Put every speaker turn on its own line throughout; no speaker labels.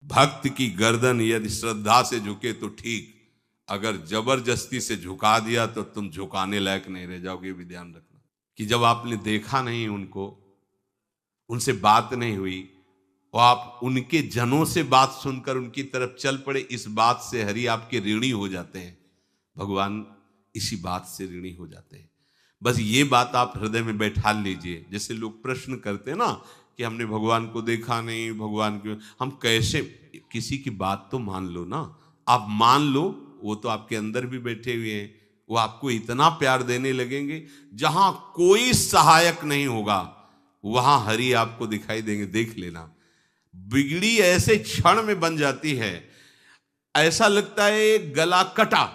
भक्त की गर्दन यदि श्रद्धा से झुके तो ठीक, अगर जबरदस्ती से झुका दिया तो तुम झुकाने लायक नहीं रह जाओगे। ये भी ध्यान रखना कि जब आपने देखा नहीं उनको, उनसे बात नहीं हुई और आप उनके जनों से बात सुनकर उनकी तरफ चल पड़े, इस बात से हरि आपके ऋणी हो जाते हैं। भगवान इसी बात से ऋणी हो जाते हैं। बस ये बात आप हृदय में बैठा लीजिए। जैसे लोग प्रश्न करते हैं ना कि हमने भगवान को देखा नहीं, भगवान क्यों, हम कैसे, किसी की बात तो मान लो ना। आप मान लो, वो तो आपके अंदर भी बैठे हुए हैं, वो आपको इतना प्यार देने लगेंगे। जहां कोई सहायक नहीं होगा वहां हरि आपको दिखाई देंगे। देख लेना, बिगड़ी ऐसे क्षण में बन जाती है, ऐसा लगता है गला कटा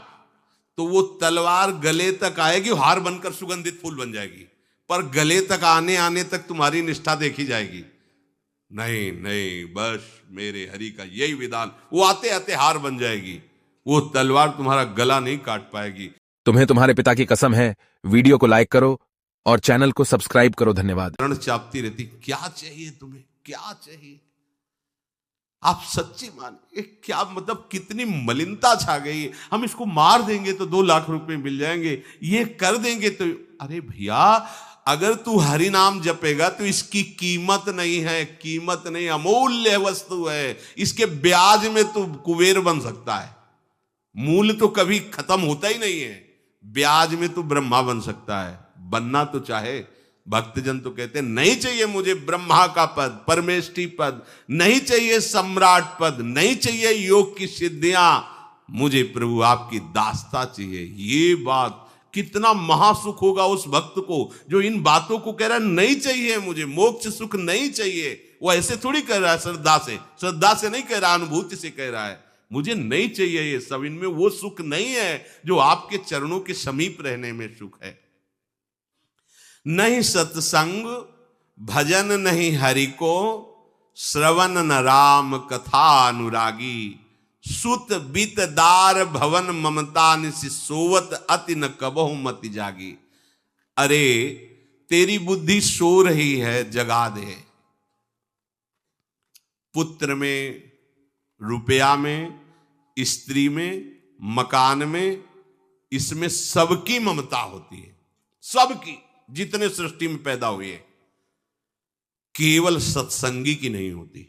तो वो तलवार गले तक आएगी, हार बनकर सुगंधित फूल बन जाएगी, पर गले तक आने आने तक तुम्हारी निष्ठा देखी जाएगी। नहीं नहीं, बस मेरे हरि का यही विधान, वो आते आते हार बन जाएगी, वो तलवार तुम्हारा गला नहीं काट पाएगी।
तुम्हें तुम्हारे पिता की कसम है, वीडियो को लाइक करो और चैनल को सब्सक्राइब करो। धन्यवाद।
रण चापती रहती, क्या चाहिए तुम्हें, क्या चाहिए? आप सच्ची माने, क्या मतलब कितनी मलिनता छा गई है। हम इसको मार देंगे तो 2 लाख रुपए मिल जाएंगे, ये कर देंगे तो, अरे भैया अगर तू हरि नाम जपेगा तो इसकी कीमत नहीं है, कीमत नहीं, अमूल्य वस्तु है। इसके ब्याज में तू कुबेर बन सकता है। मूल तो कभी खत्म होता ही नहीं है, ब्याज में तू ब्रह्मा बन सकता है, बनना तो चाहे। भक्तजन तो कहते हैं नहीं चाहिए मुझे ब्रह्मा का पद, परमेष्ठी पद, नहीं चाहिए सम्राट पद, नहीं चाहिए योग की सिद्धियां, मुझे प्रभु आपकी दास्ता चाहिए। ये बात, कितना महासुख होगा उस भक्त को जो इन बातों को कह रहा है नहीं चाहिए मुझे, मोक्ष सुख नहीं चाहिए। वो ऐसे थोड़ी कह रहा है, श्रद्धा से नहीं कह रहा, अनुभूति से कह रहा है, मुझे नहीं चाहिए ये सब, इनमें वो सुख नहीं है जो आपके चरणों के समीप रहने में सुख है। नहीं सत्संग भजन नहीं हरि को, श्रवण न राम कथा अनुरागी, सुत बीत दार भवन ममता निसि सोवत अति न कबहु मति जागी। अरे तेरी बुद्धि सो रही है, जगा दे। पुत्र में, रुपया में, स्त्री में, मकान में, इसमें सबकी ममता होती है, सबकी, जितने सृष्टि में पैदा हुए, केवल सत्संगी की नहीं होती।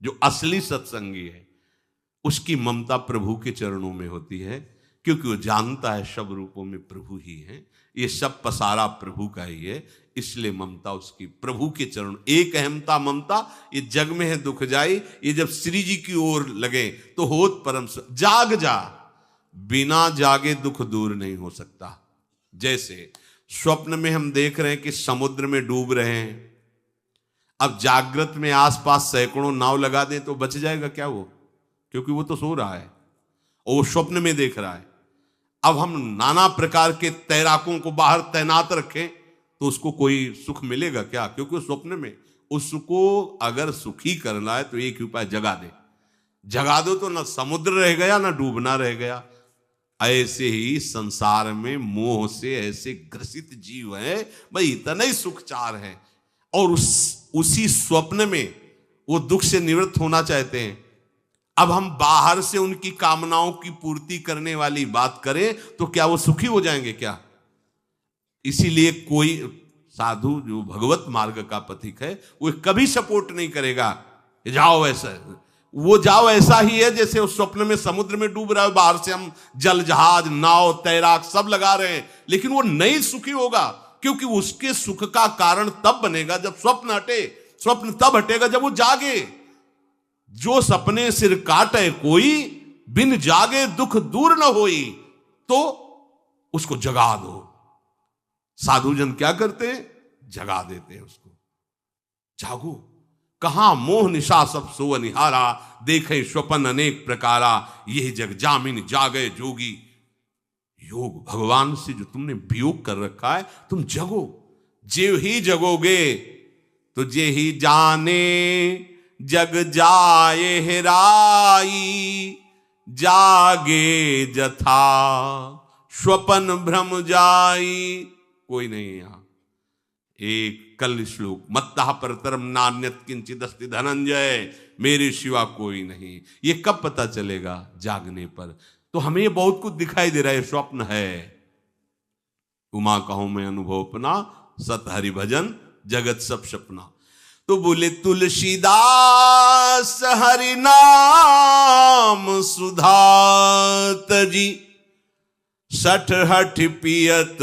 जो असली सत्संगी है उसकी ममता प्रभु के चरणों में होती है, क्योंकि वो जानता है सब रूपों में प्रभु ही है, ये सब पसारा प्रभु का ही है, इसलिए ममता उसकी प्रभु के चरण। एक अहमता ममता ये जग में है दुख जाई, ये जब श्री जी की ओर लगे तो होत परम। जाग जा, बिना जागे दुख दूर नहीं हो सकता। जैसे स्वप्न में हम देख रहे हैं कि समुद्र में डूब रहे हैं, अब जागृत में आसपास सैकड़ों नाव लगा दें तो बच जाएगा क्या वो? क्योंकि वो तो सो रहा है और वो स्वप्न में देख रहा है। अब हम नाना प्रकार के तैराकों को बाहर तैनात रखें तो उसको कोई सुख मिलेगा क्या? क्योंकि स्वप्न में उसको अगर सुखी करना है तो एक ही उपाय, जगा दे। जगा दो तो ना समुद्र रह गया ना डूबना रह गया। ऐसे ही संसार में मोह से ऐसे ग्रसित जीव है, भाई इतना ही सुख चार है, और उसी स्वप्न में वो दुख से निवृत्त होना चाहते हैं। अब हम बाहर से उनकी कामनाओं की पूर्ति करने वाली बात करें तो क्या वो सुखी हो जाएंगे क्या? इसीलिए कोई साधु जो भगवत मार्ग का पथिक है वो कभी सपोर्ट नहीं करेगा जाओ ऐसा, वो जाओ ऐसा ही है जैसे उस स्वप्न में समुद्र में डूब रहा है, बाहर से हम जल जहाज नाव तैराक सब लगा रहे हैं, लेकिन वो नहीं सुखी होगा, क्योंकि उसके सुख का कारण तब बनेगा जब स्वप्न हटे। स्वप्न तब हटेगा जब वो जागे। जो सपने सिर काटे कोई, बिन जागे दुख दूर न होई, तो उसको जगा दो। साधुजन क्या करते हैं? जगा देते हैं उसको। जागो, कहां मोह निशा सब सो निहारा, देखे स्वपन अनेक प्रकारा, यही जग जामिन जागे जोगी। योग भगवान से जो तुमने वियोग कर रखा है, तुम जगो। जे ही जगोगे तो जे ही जाने जग जाए हेराई, जागे जथा स्वपन भ्रम जाई। कोई नहीं यहां, एक कल श्लोक, मत्तः परतरम नान्यत किंचित अस्ति धनंजय, मेरे सिवा कोई नहीं। ये कब पता चलेगा? जागने पर। तो हमें ये बहुत कुछ दिखाई दे रहा है, स्वप्न है। उमा कहूं मैं अनुभव अपना, सत हरि भजन जगत सब सपना। तो बोले तुलसीदास हरि नाम सुधा तजी, सठ हठ पियत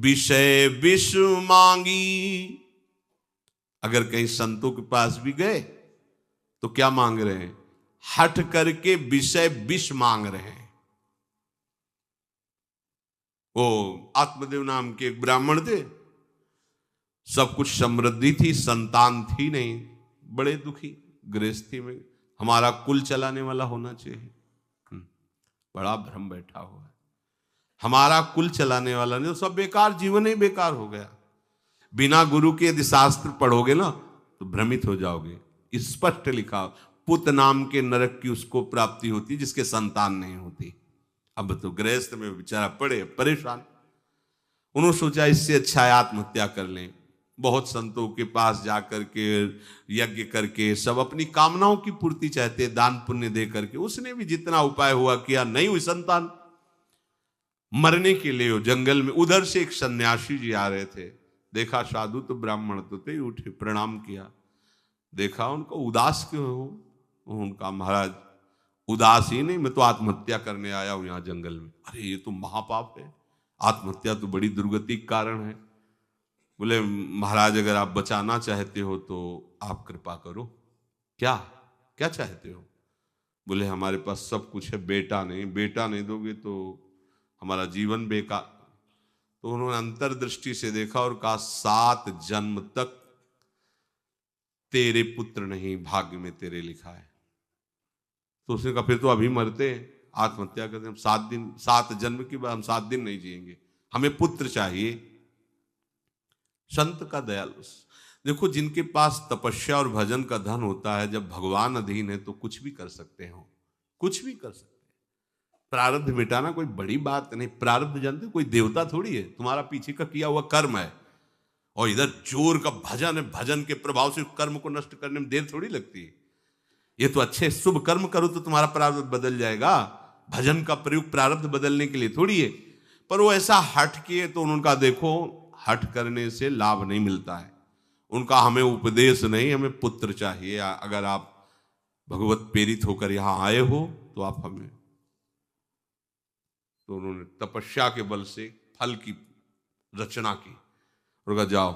विषय विष मांगी। अगर कहीं संतों के पास भी गए तो क्या मांग रहे हैं? हठ करके विषय विष मांग रहे हैं। वो आत्मदेव नाम के एक ब्राह्मण थे, सब कुछ समृद्धि थी, संतान थी नहीं, बड़े दुखी गृहस्थी में। हमारा कुल चलाने वाला होना चाहिए। बड़ा भ्रम बैठा हुआ है, हमारा कुल चलाने वाला नहीं, तो सब बेकार, जीवन ही बेकार हो गया। बिना गुरु के यदि शास्त्र पढ़ोगे ना तो भ्रमित हो जाओगे। स्पष्ट लिखा, पुत नाम के नरक की उसको प्राप्ति होती जिसके संतान नहीं होती। अब तो गृहस्थ में बेचारा पड़े परेशान। उन्होंने सोचा इससे अच्छा है आत्महत्या कर लें। बहुत संतों के पास जाकर के यज्ञ करके सब अपनी कामनाओं की पूर्ति चाहते, दान पुण्य दे करके। उसने भी जितना उपाय हुआ किया, नहीं हुई संतान। मरने के लिए जंगल में, उधर से एक सन्यासी जी आ रहे थे, देखा साधु तो ब्राह्मण तो थे, उठे प्रणाम किया, देखा उनको उदास क्यों हो? उनका महाराज उदास ही नहीं, मैं तो आत्महत्या करने आया हूं यहां जंगल में। अरे ये तो महापाप है, आत्महत्या तो बड़ी दुर्गति का कारण है। बोले महाराज अगर आप बचाना चाहते हो तो आप कृपा करो। क्या क्या चाहते हो? बोले हमारे पास सब कुछ है, बेटा नहीं दोगे तो हमारा जीवन बेकार। तो उन्होंने अंतर्दृष्टि से देखा और कहा 7 जन्म तक तेरे पुत्र नहीं भाग्य में तेरे लिखा है। तो उसने कहा फिर तो अभी मरते हैं, आत्महत्या करते हम 7 जन्म की बात, हम 7 दिन नहीं जिएंगे, हमें पुत्र चाहिए। संत का दयालु। देखो जिनके पास तपस्या और भजन का धन होता है, जब भगवान अधीन है तो कुछ भी कर सकते हो, कुछ भी कर सकते हैं। प्रारब्ध मिटाना कोई बड़ी बात नहीं। प्रारब्ध जानते कोई देवता थोड़ी है, तुम्हारा पीछे का किया हुआ कर्म है। और इधर जोर का भजन है, भजन के प्रभाव से कर्म को नष्ट करने में देर थोड़ी लगती है। ये तो अच्छे शुभ कर्म करो तो तुम्हारा प्रारब्ध बदल जाएगा। भजन का प्रयोग प्रारब्ध बदलने के लिए थोड़ी है। पर वो ऐसा हट किए तो उनका देखो, हट करने से लाभ नहीं मिलता है। उनका हमें उपदेश नहीं, हमें पुत्र चाहिए। अगर आप भगवत प्रेरित होकर यहां आए हो तो आप हमें। तो उन्होंने तपस्या के बल से फल की रचना की और कहा जाओ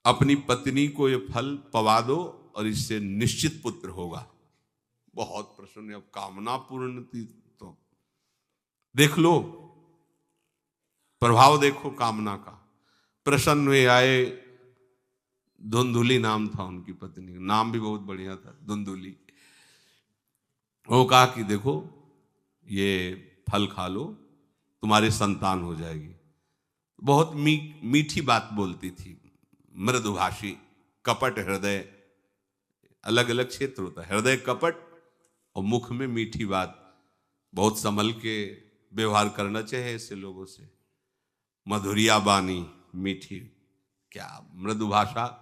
अपनी पत्नी को ये फल पवा दो और इससे निश्चित पुत्र होगा। बहुत प्रसन्न, अब कामना पूर्ण थी तो देख लो, प्रभाव देखो कामना का। प्रसन्न हुए आए। धुंधुली नाम था उनकी पत्नी का, नाम भी बहुत बढ़िया था, धुंधुली। वो कहा कि देखो ये फल खा लो, तुम्हारे संतान हो जाएगी। बहुत मीठी बात बोलती थी, मृदुभाषी, कपट हृदय। अलग अलग क्षेत्र होता है, हृदय कपट और मुख में मीठी बात। बहुत संभल के व्यवहार करना चाहिए ऐसे लोगों से। मधुरिया बानी, मीठी, क्या मृदु भाषा।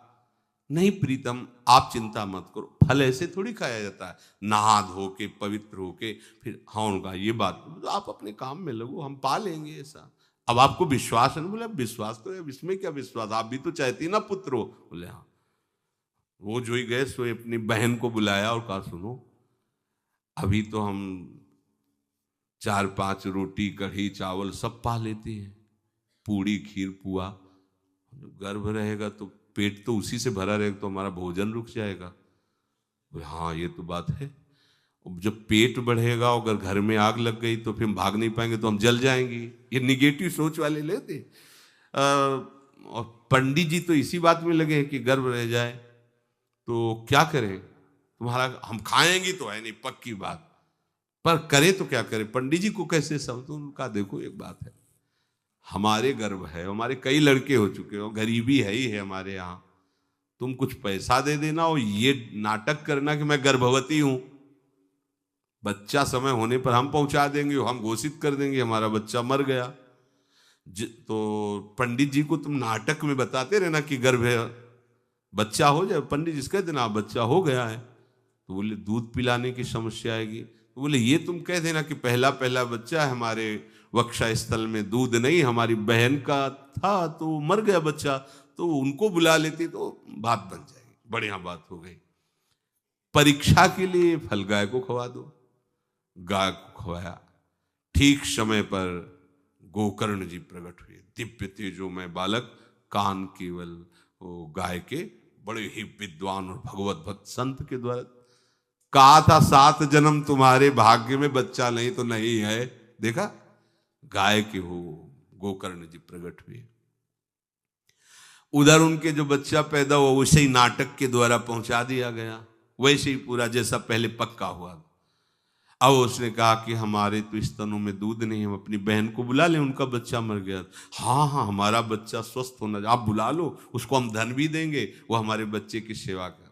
नहीं प्रीतम, आप चिंता मत करो, फल ऐसे थोड़ी खाया जाता है, नहा धो के पवित्र होके फिर। हाँ उनका ये बात, तो आप अपने काम में लगो, हम पा लेंगे ऐसा। अब आपको विश्वास है? बोले विश्वास तो है, इसमें क्या विश्वास, आप भी तो चाहती ना पुत्र हो। बोले हाँ। वो जो ही गए सो अपनी बहन को बुलाया और कहा सुनो, अभी तो हम 4-5 रोटी कढ़ी चावल सब पा लेते हैं, पूड़ी खीर पुआ। गर्भ रहेगा तो पेट तो उसी से भरा रहेगा, तो हमारा भोजन रुक जाएगा। हाँ ये तो बात है। जब पेट बढ़ेगा और अगर घर में आग लग गई तो फिर हम भाग नहीं पाएंगे, तो हम जल जाएंगे। ये निगेटिव सोच वाले लेते। और पंडित जी तो इसी बात में लगे हैं कि गर्भ रह जाए तो क्या करें, तुम्हारा हम खाएंगे तो है नहीं पक्की बात, पर करें तो क्या करें। पंडित जी को कैसे समझ? उनका देखो एक बात है, हमारे गर्भ है, हमारे कई लड़के हो चुके हो, गरीबी है ही है हमारे यहाँ, तुम कुछ पैसा दे देना और ये नाटक करना कि मैं गर्भवती हूं। बच्चा समय होने पर हम पहुंचा देंगे, हम घोषित कर देंगे हमारा बच्चा मर गया। तो पंडित जी को तुम नाटक में बताते रहना कि गर्भ है, बच्चा हो जाए। पंडित जी कह देना बच्चा हो गया है। तो बोले दूध पिलाने की समस्या आएगी। तो बोले ये तुम कह देना कि पहला पहला बच्चा है, हमारे वक्षा स्थल में दूध नहीं, हमारी बहन का था तो मर गया बच्चा, तो उनको बुला लेती तो बात बन जाएगी, बढ़िया बात हो गई। परीक्षा के लिए फल गाय को खवा दो। गाय को खवाया, ठीक समय पर गोकर्ण जी प्रकट हुए, दिव्य तेजोमय बालक, कान केवल वो गाय के, बड़े ही विद्वान और भगवत भक्त संत के द्वारा। कहा था 7 जन्म तुम्हारे भाग्य में, बच्चा नहीं तो नहीं है, देखा गाय के हो गोकर्ण जी प्रकट हुए। उधर उनके जो बच्चा पैदा हुआ वैसे ही नाटक के द्वारा पहुंचा दिया गया, वैसे ही पूरा जैसा पहले पक्का हुआ। अब उसने कहा कि हमारे तो स्तनों में दूध नहीं, हम अपनी बहन को बुला लें, उनका बच्चा मर गया। हाँ हाँ, हमारा बच्चा स्वस्थ होना, आप बुला लो, उसको हम धन भी देंगे, वो हमारे बच्चे की सेवा कर।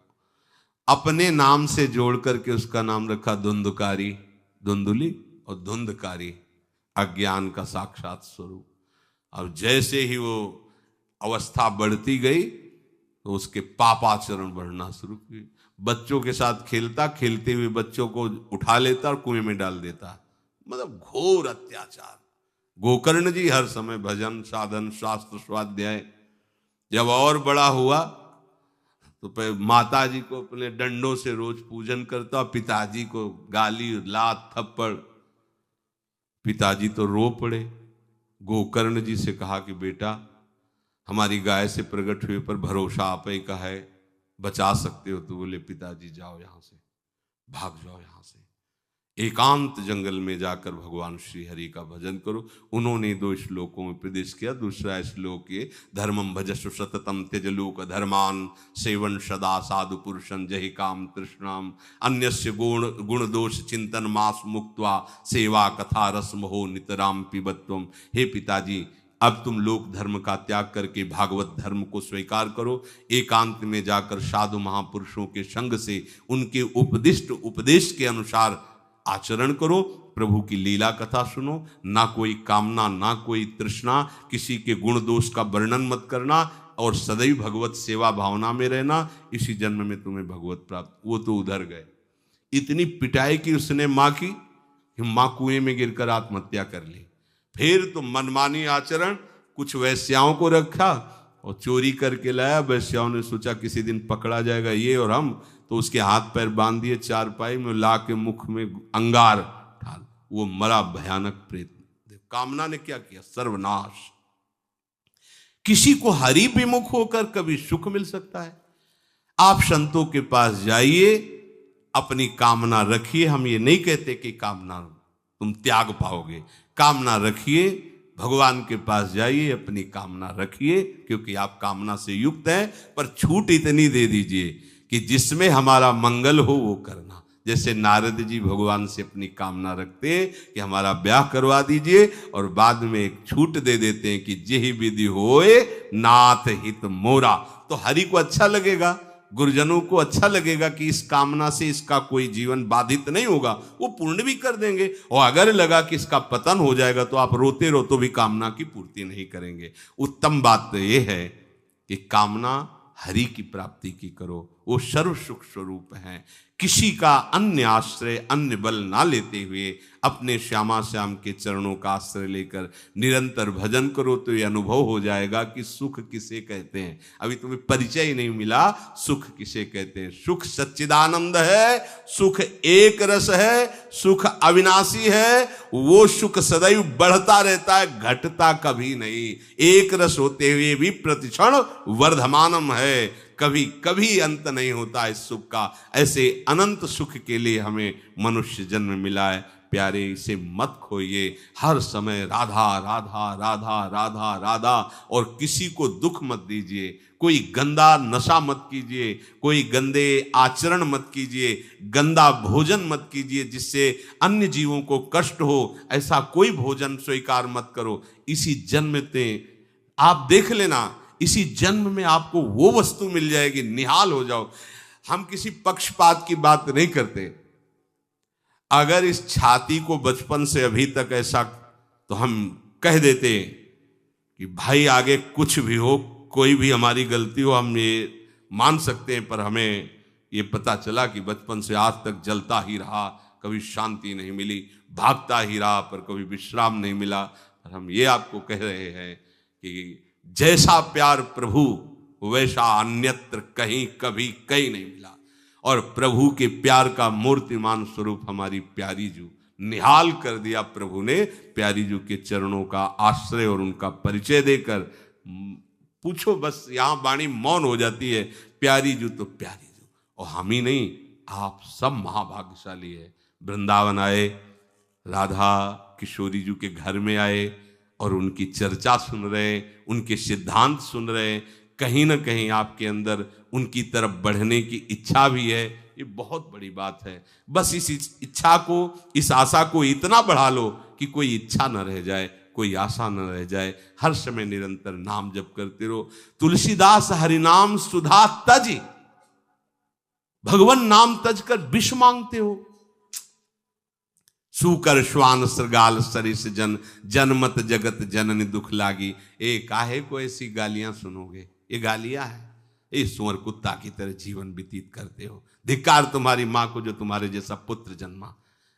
अपने नाम से जोड़ करके उसका नाम रखा धुंधकारी, धुंधुली और धुंधकारी, अज्ञान का साक्षात स्वरूप। और जैसे ही वो अवस्था बढ़ती गई तो उसके पापाचरण बढ़ना शुरू हुए। बच्चों के साथ खेलता, खेलते हुए बच्चों को उठा लेता और कुएं में डाल देता, मतलब घोर अत्याचार। गोकर्ण जी हर समय भजन साधन शास्त्र स्वाध्याय। जब और बड़ा हुआ तो माता जी को अपने डंडों से रोज पूजन करता, पिताजी को गाली लात थप्पड़। पिताजी तो रो पड़े। गोकर्ण जी से कहा कि बेटा हमारी गाय से प्रकट हुए पर भरोसा आप ही का है, बचा सकते हो। तो बोले पिताजी जाओ यहां से, भाग जाओ यहां से, एकांत जंगल में जाकर भगवान श्री हरि का भजन करो। उन्होंने 2 श्लोकों में उपदेश किया। दूसरा श्लोक ये, धर्मम भजस्व सततम त्यज लोक धर्मान, सेवन सदा साधु पुरुषं जहि काम तृष्णाम, अन्यस्य गुण दोष चिंतन मास मुक्त्वा, सेवा कथा रसम हो नितराम पिबत्वम। हे पिताजी, अब तुम लोक धर्म का त्याग करके भागवत धर्म को स्वीकार करो, एकांत में जाकर साधु महापुरुषों के संग से उनके उपदिष्ट उपदेश के अनुसार आचरण करो, प्रभु की लीला कथा सुनो, ना कोई कामना ना कोई तृष्णा, किसी के गुण दोष का वर्णन मत करना और सदैव भगवत सेवा भावना में रहना, इसी जन्म में तुम्हें भगवत प्राप्त। वो तो उधर गए, इतनी पिटाई की उसने माँ की कि माँ कुएं में गिरकर आत्महत्या कर ली। फिर तो मनमानी आचरण, कुछ वैश्याओं को रखा और चोरी करके लाया। वैश्याओं ने सोचा किसी दिन पकड़ा जाएगा ये और हम, तो उसके हाथ पैर बांध दिए चारपाई में, ला के मुख में अंगार ढाल, वो मरा भयानक प्रेत। कामना ने क्या किया, सर्वनाश। किसी को हरि विमुख होकर कभी सुख मिल सकता है? आप संतों के पास जाइए, अपनी कामना रखिए। हम ये नहीं कहते कि कामना तुम त्याग पाओगे, कामना रखिए, भगवान के पास जाइए, अपनी कामना रखिए, क्योंकि आप कामना से युक्त हैं। पर छूट इतनी दे दीजिए कि जिसमें हमारा मंगल हो वो करना। जैसे नारद जी भगवान से अपनी कामना रखते हैं कि हमारा ब्याह करवा दीजिए, और बाद में एक छूट दे देते हैं कि जेहि विधि होए नाथ हित मोरा। तो हरि को अच्छा लगेगा, गुरुजनों को अच्छा लगेगा कि इस कामना से इसका कोई जीवन बाधित नहीं होगा, वो पूर्ण भी कर देंगे। और अगर लगा कि इसका पतन हो जाएगा तो आप रोते रोते भी कामना की पूर्ति नहीं करेंगे। उत्तम बात तो ये है कि कामना हरि की प्राप्ति की करो, वो सर्व सुख स्वरूप है। किसी का अन्य आश्रय अन्य बल ना लेते हुए अपने श्यामा श्याम के चरणों का आश्रय लेकर निरंतर भजन करो तो ये अनुभव हो जाएगा कि सुख किसे कहते हैं। अभी तुम्हें परिचय ही नहीं मिला, सुख किसे कहते हैं। सुख सच्चिदानंद है, सुख एक रस है, सुख अविनाशी है। वो सुख सदैव बढ़ता रहता है, घटता कभी नहीं। एक रस होते हुए भी प्रतिक्षण वर्धमानम है, कभी कभी अंत नहीं होता इस सुख का। ऐसे अनंत सुख के लिए हमें मनुष्य जन्म मिला है। प्यारे, इसे मत खोइए। हर समय राधा राधा राधा राधा राधा, और किसी को दुख मत दीजिए। कोई गंदा नशा मत कीजिए, कोई गंदे आचरण मत कीजिए, गंदा भोजन मत कीजिए जिससे अन्य जीवों को कष्ट हो। ऐसा कोई भोजन स्वीकार मत करो। इसी जन्म में आप देख लेना, इसी जन्म में आपको वो वस्तु मिल जाएगी, निहाल हो जाओ। हम किसी पक्षपात की बात नहीं करते। अगर इस छाती को बचपन से अभी तक ऐसा, तो हम कह देते कि भाई आगे कुछ भी हो, कोई भी हमारी गलती हो, हम ये मान सकते हैं, पर हमें ये पता चला कि बचपन से आज तक जलता ही रहा, कभी शांति नहीं मिली, भागता ही रहा पर कभी विश्राम नहीं मिला। और हम ये आपको कह रहे हैं कि जैसा प्यार प्रभु वैसा अन्यत्र कहीं कभी कहीं नहीं मिला। और प्रभु के प्यार का मूर्तिमान स्वरूप हमारी प्यारी जू निहाल कर दिया प्रभु ने, प्यारी जू के चरणों का आश्रय और उनका परिचय देकर। पूछो बस, यहां वाणी मौन हो जाती है, प्यारी जू तो प्यारी जू। और हम ही नहीं, आप सब महाभाग्यशाली है। वृंदावन आए, राधा किशोरी जू के घर में आए और उनकी चर्चा सुन रहे, उनके सिद्धांत सुन रहे, कहीं ना कहीं आपके अंदर उनकी तरफ बढ़ने की इच्छा भी है। ये बहुत बड़ी बात है। बस इस इच्छा को, इस आशा को इतना बढ़ा लो कि कोई इच्छा न रह जाए, कोई आशा न रह जाए। हर समय निरंतर नाम जप करते रहो। तुलसीदास हरिनाम सुधा तज, भगवान नाम तज कर विष मांगते हो। सूकर श्वान श्रृगाल सरिस जन, जनमत जगत जननी दुख लागी। ए काहे को ऐसी गालियां सुनोगे, ये गालियां है। ये सुअर कुत्ता की तरह जीवन व्यतीत करते हो। धिक्कार तुम्हारी मां को जो तुम्हारे जैसा पुत्र जन्मा।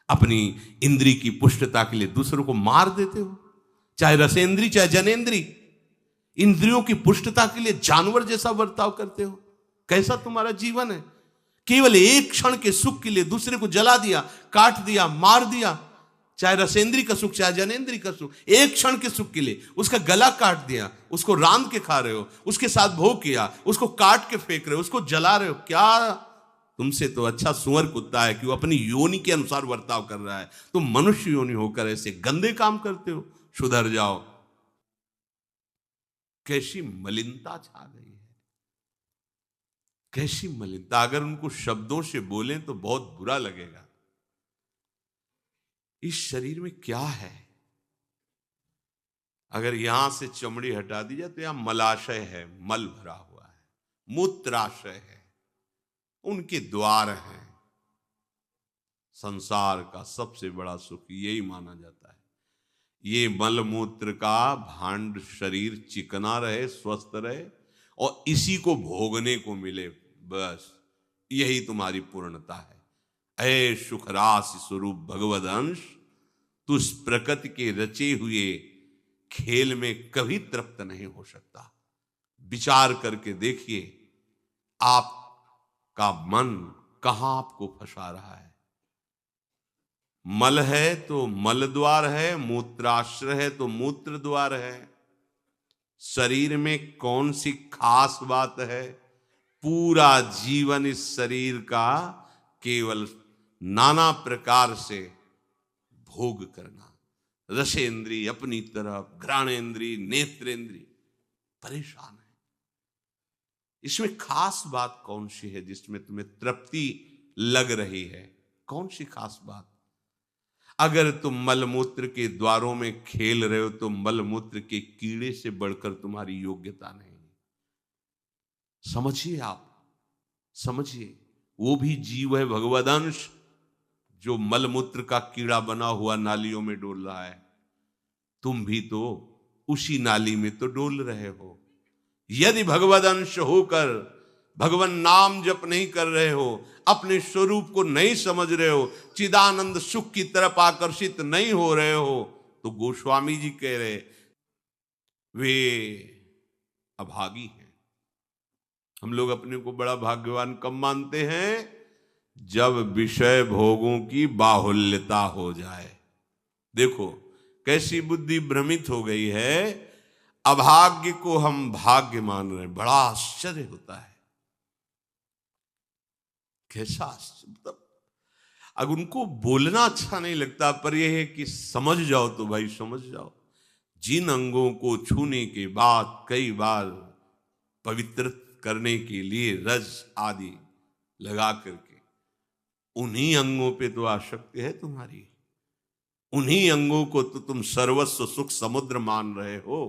अपनी इंद्री की पुष्टता के लिए दूसरों को मार देते हो, चाहे रसेंद्री चाहे जनेंद्री। इंद्रियों की पुष्टता के लिए जानवर जैसा बर्ताव करते हो। कैसा तुम्हारा जीवन है। केवल एक क्षण के सुख के लिए दूसरे को जला दिया, काट दिया, मार दिया। चाहे रसेंद्री का सुख चाहे जनेंद्री का सुख, एक क्षण के सुख के लिए उसका गला काट दिया, उसको रांध के खा रहे हो, उसके साथ भोग किया, उसको काट के फेंक रहे हो, उसको जला रहे हो। क्या तुमसे तो अच्छा सुअर कुत्ता है कि वो अपनी योनि के अनुसार बर्ताव कर रहा है। तुम मनुष्य योनि होकर ऐसे गंदे काम करते हो। सुधर जाओ। कैसी मलिनता छा गई है, कैसी मलिनता। अगर उनको शब्दों से बोलें तो बहुत बुरा लगेगा। इस शरीर में क्या है। अगर यहां से चमड़ी हटा दी जाए तो यहां मलाशय है, मल भरा हुआ है, मूत्राशय है, उनके द्वार हैं। संसार का सबसे बड़ा सुख यही माना जाता है। ये मल मूत्र का भांड शरीर चिकना रहे, स्वस्थ रहे और इसी को भोगने को मिले, बस यही तुम्हारी पूर्णता है। ऐ सुखरास स्वरूप भगवद अंश, तू इस प्रकृति के रचे हुए खेल में कभी तृप्त नहीं हो सकता। विचार करके देखिए, आपका मन कहां आपको फंसा रहा है। मल है तो मल द्वार है, मूत्राश्रय है तो मूत्र द्वार है। शरीर में कौन सी खास बात है। पूरा जीवन इस शरीर का केवल नाना प्रकार से भोग करना। रसेंद्री अपनी तरफ, घ्राणेंद्री, नेत्रेंद्री परेशान है। इसमें खास बात कौन सी है जिसमें तुम्हें तृप्ति लग रही है। कौन सी खास बात। अगर तुम मलमूत्र के द्वारों में खेल रहे हो तो मलमूत्र के कीड़े से बढ़कर तुम्हारी योग्यता नहीं। समझिए, आप समझिए, वो भी जीव है, भगवदंश, जो मलमूत्र का कीड़ा बना हुआ नालियों में डोल रहा है। तुम भी तो उसी नाली में तो डोल रहे हो। यदि भगवदंश होकर भगवान नाम जप नहीं कर रहे हो, अपने स्वरूप को नहीं समझ रहे हो, चिदानंद सुख की तरफ आकर्षित नहीं हो रहे हो, तो गोस्वामी जी कह रहे वे अभागी हैं। हम लोग अपने को बड़ा भाग्यवान कब मानते हैं, जब विषय भोगों की बाहुल्यता हो जाए। देखो कैसी बुद्धि भ्रमित हो गई है। अभाग्य को हम भाग्य मान रहे हैं। बड़ा आश्चर्य होता है। कैसा मतलब, अगर उनको बोलना अच्छा नहीं लगता, पर यह है कि समझ जाओ तो भाई समझ जाओ। जिन अंगों को छूने के बाद कई बार पवित्र करने के लिए रज आदि लगा करके, उन्हीं अंगों पे तो आसक्ति है तुम्हारी। उन्हीं अंगों को तो तुम सर्वस्व सुख समुद्र मान रहे हो।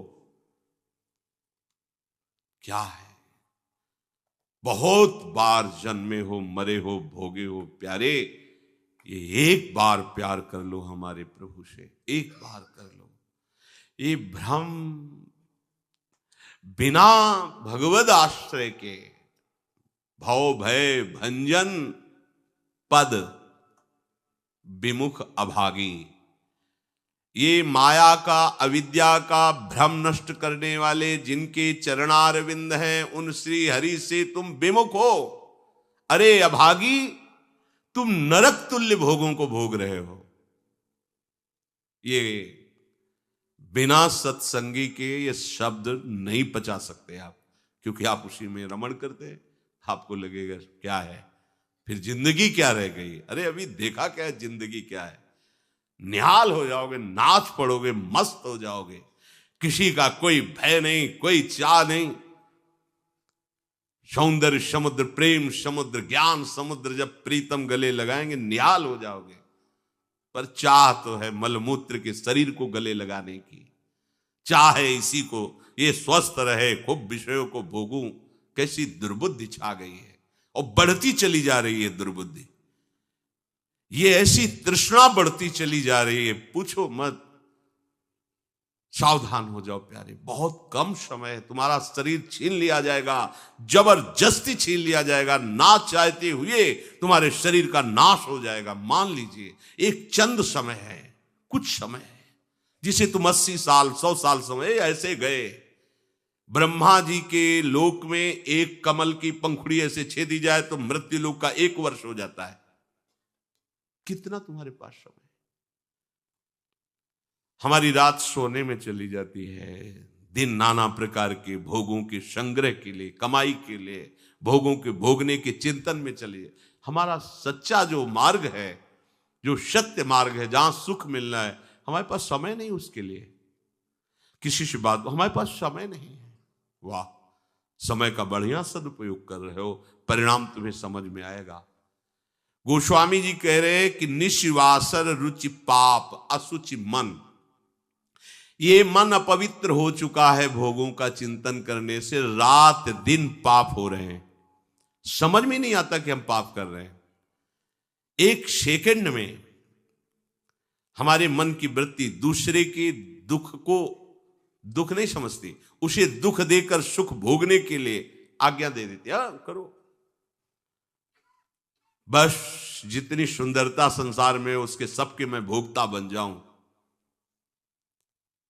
क्या है। बहुत बार जन्मे हो, मरे हो, भोगे हो प्यारे, ये एक बार प्यार कर लो हमारे प्रभु से, एक बार कर लो। ये भ्रम बिना भगवद आश्रय के भव भय भंजन पद विमुख अभागी। ये माया का, अविद्या का भ्रम नष्ट करने वाले जिनके चरणारविंद हैं, उन श्री हरि से तुम विमुख हो। अरे अभागी, तुम नरक तुल्य भोगों को भोग रहे हो। ये बिना सत्संगी के ये शब्द नहीं पचा सकते आप, क्योंकि आप उसी में रमण करते हैं। आपको लगेगा क्या है, फिर जिंदगी क्या रह गई। अरे अभी देखा क्या है, जिंदगी क्या है। निहाल हो जाओगे, नाच पड़ोगे, मस्त हो जाओगे। किसी का कोई भय नहीं, कोई चाह नहीं। सौंदर्य समुद्र, प्रेम समुद्र, ज्ञान समुद्र जब प्रीतम गले लगाएंगे, निहाल हो जाओगे। पर चाह तो है मलमूत्र के शरीर को गले लगाने की। चाह है इसी को, ये स्वस्थ रहे, खूब विषयों को भोगूं। कैसी दुर्बुद्धि छा गई है, और बढ़ती चली जा रही है दुर्बुद्धि। ये ऐसी तृष्णा बढ़ती चली जा रही है, पूछो मत। सावधान हो जाओ प्यारे, बहुत कम समय है, तुम्हारा शरीर छीन लिया जाएगा, जबरदस्ती छीन लिया जाएगा। ना चाहते हुए तुम्हारे शरीर का नाश हो जाएगा। मान लीजिए एक चंद समय है, कुछ समय है, जिसे तुम 80 साल 100 साल समय ऐसे गए। ब्रह्मा जी के लोक में एक कमल की पंखुड़ी ऐसे छेदी जाए तो मृत्यु लोक का 1 वर्ष हो जाता है। कितना तुम्हारे पास समय। हमारी रात सोने में चली जाती है, दिन नाना प्रकार के भोगों के संग्रह के लिए, कमाई के लिए, भोगों के भोगने के चिंतन में चलिए। हमारा सच्चा जो मार्ग है, जो सत्य मार्ग है, जहां सुख मिलना है, हमारे पास समय नहीं उसके लिए। किसी से बात, हमारे पास समय नहीं है। वाह, समय का बढ़िया सदुपयोग कर रहे हो, परिणाम तुम्हें समझ में आएगा। गोस्वामी जी कह रहे हैं कि निशिवासर रुचि पाप असुचि मन। ये मन अपवित्र हो चुका है भोगों का चिंतन करने से। रात दिन पाप हो रहे हैं, समझ में नहीं आता कि हम पाप कर रहे हैं। एक सेकंड में हमारे मन की वृत्ति दूसरे के दुख को दुख नहीं समझती, उसे दुख देकर सुख भोगने के लिए आज्ञा दे देती है। करो बस, जितनी सुंदरता संसार में, उसके सबके मैं भोगता बन जाऊं।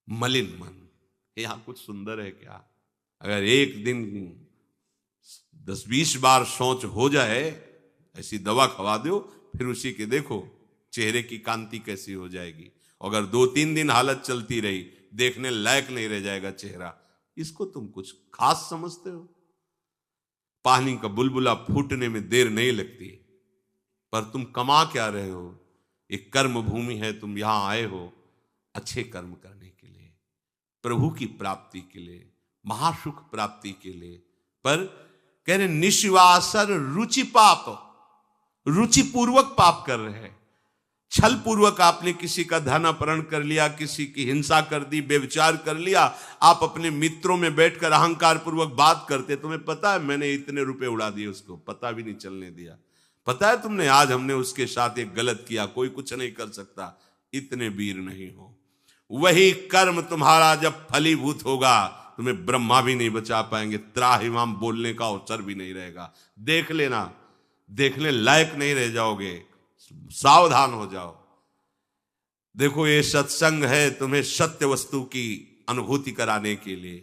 मलिन मन, यहां कुछ सुंदर है क्या? अगर एक दिन 10-20 बार सोच हो जाए, ऐसी दवा खवा दो, फिर उसी के देखो चेहरे की कांति कैसी हो जाएगी। अगर 2-3 दिन हालत चलती रही, देखने लायक नहीं रह जाएगा चेहरा। इसको तुम कुछ खास समझते हो? पानी का बुलबुला फूटने में देर नहीं लगती, पर तुम कमा क्या रहे हो? एक कर्म भूमि है, तुम यहां आए हो अच्छे कर्म करने के लिए, प्रभु की प्राप्ति के लिए, महासुख प्राप्ति के लिए। पर कह रहे निश्वासर रुचि पाप, रुचि पूर्वक पाप कर रहे हैं। छल पूर्वक आपने किसी का धन अपहरण कर लिया, किसी की हिंसा कर दी, व्यभिचार कर लिया। आप अपने मित्रों में बैठकर अहंकार पूर्वक बात करते, तुम्हें पता है मैंने इतने रुपए उड़ा दिए, उसको पता भी नहीं चलने दिया। पता है तुमने आज हमने उसके साथ एक गलत किया, कोई कुछ नहीं कर सकता। इतने वीर नहीं हो। वही कर्म तुम्हारा जब फलीभूत होगा, तुम्हें ब्रह्मा भी नहीं बचा पाएंगे, त्राहिमाम बोलने का अवसर भी नहीं रहेगा। देख लेना, देखने लायक नहीं रह जाओगे। सावधान हो जाओ। देखो ये सत्संग है तुम्हें सत्य वस्तु की अनुभूति कराने के लिए।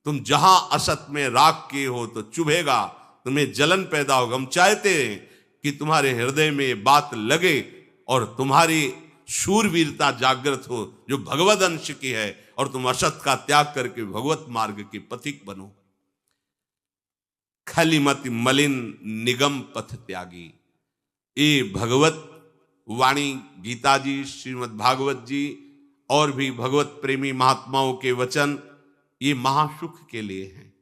तुम जहां असत में राख किए हो तो चुभेगा, तुम्हें जलन पैदा होगा। हम चाहते हैं कि तुम्हारे हृदय में ये बात लगे और तुम्हारी शूरवीरता जागृत हो, जो भगवद अंश की है, और तुम असत का त्याग करके भगवत मार्ग के पथिक बनो। खलिमति मलिन निगम पथ त्यागी। ये भगवत वाणी गीता जी, श्रीमद् भागवत जी और भी भगवत प्रेमी महात्माओं के वचन, ये महासुख के लिए हैं।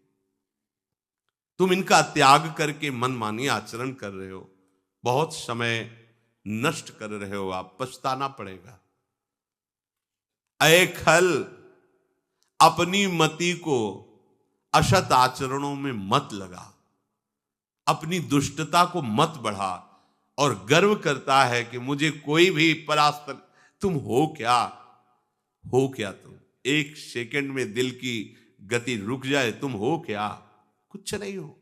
तुम इनका त्याग करके मनमानी आचरण कर रहे हो, बहुत समय नष्ट कर रहे हो, आप पछताना पड़ेगा। ऐ खल, अपनी मति को असत आचरणों में मत लगा, अपनी दुष्टता को मत बढ़ा और गर्व करता है कि मुझे कोई भी परास्त। तुम हो क्या? हो क्या तुम? एक सेकंड में दिल की गति रुक जाए, तुम हो क्या? कुछ नहीं हो,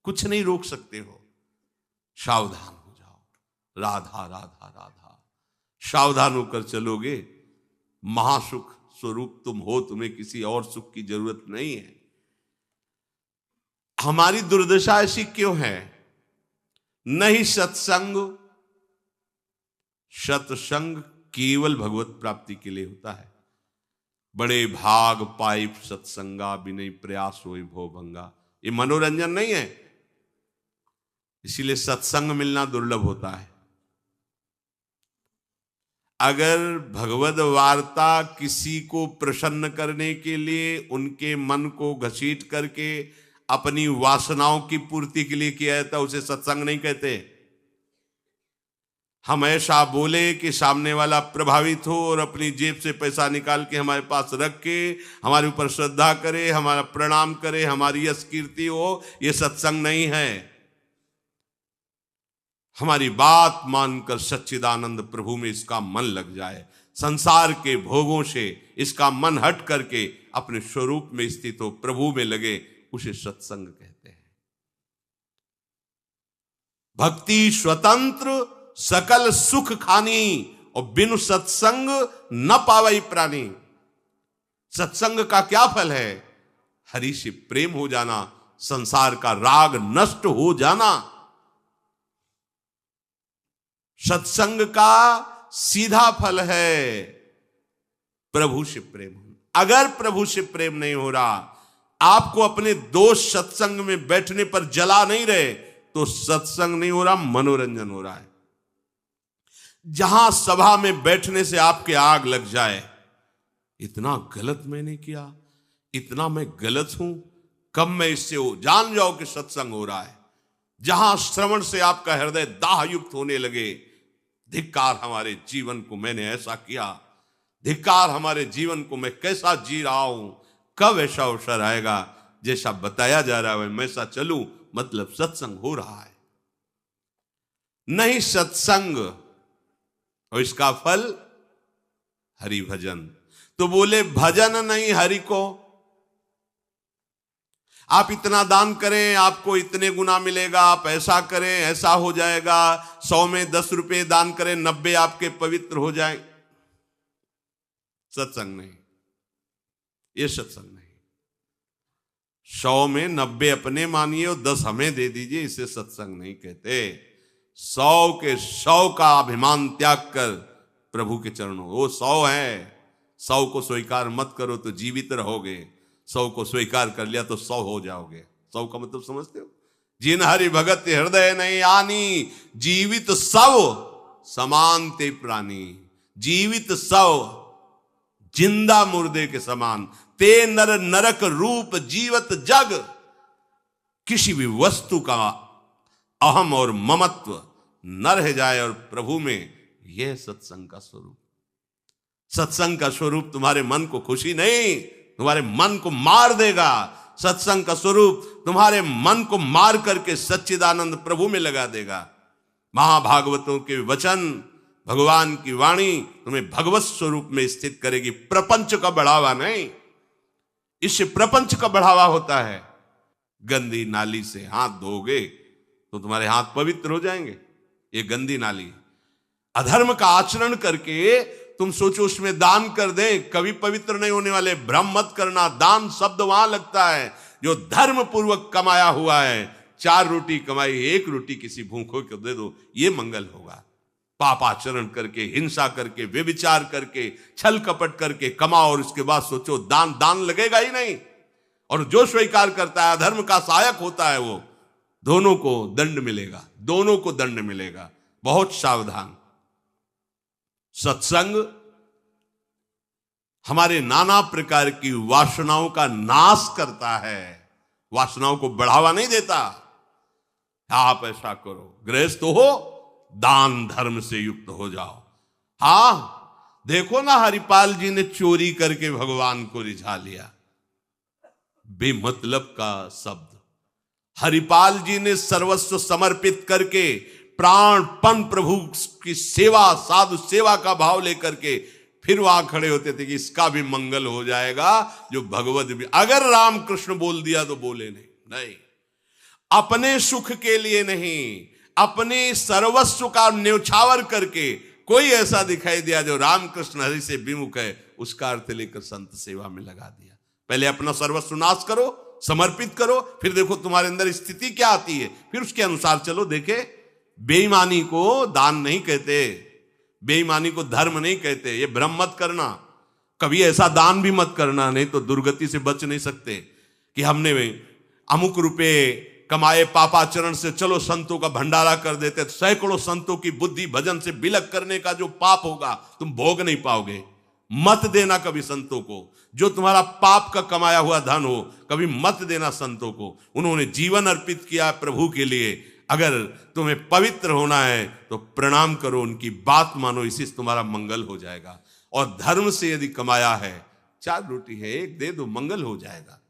कुछ नहीं रोक सकते हो। सावधान हो जाओ। राधा राधा राधा, सावधान होकर चलोगे, महासुख स्वरूप तुम हो, तुम्हें किसी और सुख की जरूरत नहीं है। हमारी दुर्दशा ऐसी क्यों है? नहीं सत्संग, सत्संग केवल भगवत प्राप्ति के लिए होता है। बड़े भाग पाइप सत्संगा, बिनय प्रयास होई भो भंगा, ये मनोरंजन नहीं है। इसीलिए सत्संग मिलना दुर्लभ होता है। अगर भगवद वार्ता किसी को प्रसन्न करने के लिए, उनके मन को घसीट करके अपनी वासनाओं की पूर्ति के लिए किया जाता, उसे सत्संग नहीं कहते। हम ऐसा बोले कि सामने वाला प्रभावित हो और अपनी जेब से पैसा निकाल के हमारे पास रख के हमारे ऊपर श्रद्धा करे, हमारा प्रणाम करे, हमारी यश कीर्ति हो, ये सत्संग नहीं है। हमारी बात मानकर सच्चिदानंद प्रभु में इसका मन लग जाए, संसार के भोगों से इसका मन हट करके अपने स्वरूप में स्थित हो, प्रभु में लगे, उसे सत्संग कहते हैं। भक्ति स्वतंत्र सकल सुख खानी, और बिनु सत्संग न पावई प्राणी। सत्संग का क्या फल है? हरि से प्रेम हो जाना, संसार का राग नष्ट हो जाना। सत्संग का सीधा फल है प्रभु से प्रेम होना। अगर प्रभु से प्रेम नहीं हो रहा, आपको अपने दोस्त सत्संग में बैठने पर जला नहीं रहे, तो सत्संग नहीं हो रहा, मनोरंजन हो रहा है। जहां सभा में बैठने से आपके आग लग जाए, इतना गलत मैंने किया, इतना मैं गलत हूं, कब मैं इससे हो, जान जाओ कि सत्संग हो रहा है। जहां श्रवण से आपका हृदय दाह युक्त होने लगे, धिक्कार हमारे जीवन को, मैंने ऐसा किया, धिक्कार हमारे जीवन को, मैं कैसा जी रहा हूं, कब ऐसा अवसर आएगा जैसा बताया जा रहा है मैं ऐसा चलूं, मतलब सत्संग हो रहा है। नहीं सत्संग, और इसका फल हरि भजन। तो बोले भजन नहीं हरि को। आप इतना दान करें आपको इतने गुना मिलेगा, आप ऐसा करें ऐसा हो जाएगा, 100 में 10 रुपए दान करें 90 आपके पवित्र हो जाए। सत्संग नहीं, ये सत्संग नहीं। 100 में 90 अपने मानिए और 10 हमें दे दीजिए, इसे सत्संग नहीं कहते। 100 के 100 का अभिमान त्याग कर प्रभु के चरणों, वो 100 है, 100 को स्वीकार मत करो तो जीवित रहोगे, 100 को स्वीकार कर लिया तो 100 हो जाओगे। 100 का मतलब समझते हो? जिन हरि भगत हृदय नहीं आनी, जीवित सब समान ते प्राणी। जीवित सब जिंदा मुर्दे के समान, ते नर नरक रूप जीवत जग। किसी भी वस्तु का अहम और ममत्व न रह जाए और प्रभु में, यह सत्संग का स्वरूप। सत्संग का स्वरूप तुम्हारे मन को खुशी नहीं, तुम्हारे मन को मार देगा। सत्संग का स्वरूप तुम्हारे मन को मार करके सच्चिदानंद प्रभु में लगा देगा। महाभागवतों के वचन, भगवान की वाणी तुम्हें भगवत स्वरूप में स्थित करेगी, प्रपंच का बढ़ावा नहीं। इससे प्रपंच का बढ़ावा होता है। गंदी नाली से हाथ धोगे तो तुम्हारे हाथ पवित्र हो जाएंगे, ये गंदी नाली। अधर्म का आचरण करके तुम सोचो उसमें दान कर दे, कभी पवित्र नहीं होने वाले। भ्रम मत करना, दान शब्द वहां लगता है जो धर्म पूर्वक कमाया हुआ है। 4 रोटी कमाई, 1 रोटी किसी भूखों को दे दो, ये मंगल होगा। पापाचरण करके, हिंसा करके, व्यभिचार करके, छल कपट करके कमाओ और उसके बाद सोचो दान लगेगा ही नहीं। और जो स्वीकार करता है, धर्म का सहायक होता है, वो दोनों को दंड मिलेगा, दोनों को दंड मिलेगा। बहुत सावधान। सत्संग हमारे नाना प्रकार की वासनाओं का नाश करता है, वासनाओं को बढ़ावा नहीं देता। आप ऐसा करो, गृहस्थ हो, दान धर्म से युक्त हो जाओ। हां, देखो ना हरिपाल जी ने चोरी करके भगवान को रिझा लिया, बेमतलब का शब्द। हरिपाल जी ने सर्वस्व समर्पित करके प्राणपण प्रभु की सेवा, साधु सेवा का भाव लेकर के फिर वहां खड़े होते थे कि इसका भी मंगल हो जाएगा, जो भगवत भी। अगर रामकृष्ण बोल दिया तो बोले नहीं, नहीं, अपने सुख के लिए नहीं, अपने सर्वस्व का न्यौछावर करके कोई ऐसा दिखाई दिया जो रामकृष्ण हरि से विमुख है, उसका अर्थ लेकर संत सेवा में लगा दिया। पहले अपना सर्वस्व नाश करो, समर्पित करो, फिर देखो तुम्हारे अंदर स्थिति क्या आती है, फिर उसके अनुसार चलो। देखे, बेईमानी को दान नहीं कहते, बेईमानी को धर्म नहीं कहते, ये भ्रम मत करना। कभी ऐसा दान भी मत करना, नहीं तो दुर्गति से बच नहीं सकते कि हमने अमुक रुपए कमाए पापाचरण से, चलो संतों का भंडारा कर देते। सैकड़ों संतों की बुद्धि भजन से बिलक करने का जो पाप होगा तुम भोग नहीं पाओगे। मत देना कभी संतों को, जो तुम्हारा पाप का कमाया हुआ धन हो, कभी मत देना संतों को। उन्होंने जीवन अर्पित किया प्रभु के लिए। अगर तुम्हें पवित्र होना है तो प्रणाम करो, उनकी बात मानो, इसी से तुम्हारा मंगल हो जाएगा। और धर्म से यदि कमाया है, 4 रोटी है, 1 दे दो, मंगल हो जाएगा।